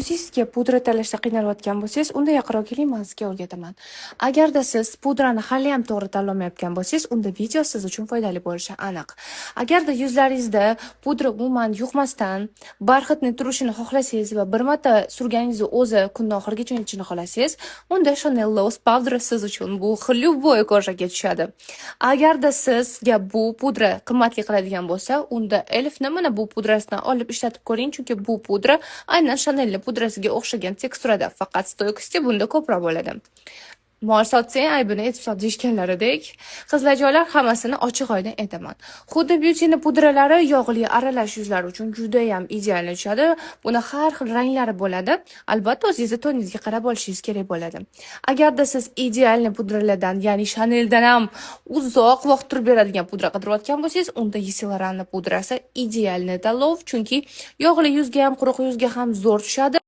yuzingizga pudra tanlashda qiynalayotgan bo'lsangiz, unda yaqinroq keling, men sizga o'rgataman. Agarda siz pudrani hali ham to'g'ri tanlamayotgan bo'lsangiz, unda video siz uchun foydali bo'lishi aniq. Agarda yuzlaringizda pudra umuman yuqmasdan barxitni turishini xohlasangiz va bir marta surganingizni o'zi kunning oxirigacha unutishni xohlasangiz, unda Chanel Loose Powder siz uchun bu любой ko'rsaga tushadi. Agarda sizga bu pudra qimmatli qiladigan bo'lsa, unda Elf'ni mana bu pudrasidan olib ishlatib ko'ring, chunki bu pudra aynan Chanel pudrasiga o'xshagan teksturada, faqat stoykasti bunda ko'proq bo'ladi. Mol sotsang aybini aytib sot deyishganlaridek, qizlarjoylar hammasini ochiq oydin aytaman. Xuddi Beauty'ni pudralari yog'li aralash yuzlar uchun juda ham ideal tushadi. Buni har xil ranglari bo'ladi. Albatta o'zingizga toningizga qarab olishingiz kerak bo'ladi. Agarda siz idealni pudralardan, ya'ni Chaneldan ham uzoq vaqt turib beradigan pudra qidirayotgan bo'lsangiz, unda Yves Saint Laurent pudrasi idealni tanlov, chunki yog'li yuzga ham, quruq yuzga ham zo'r tushadi.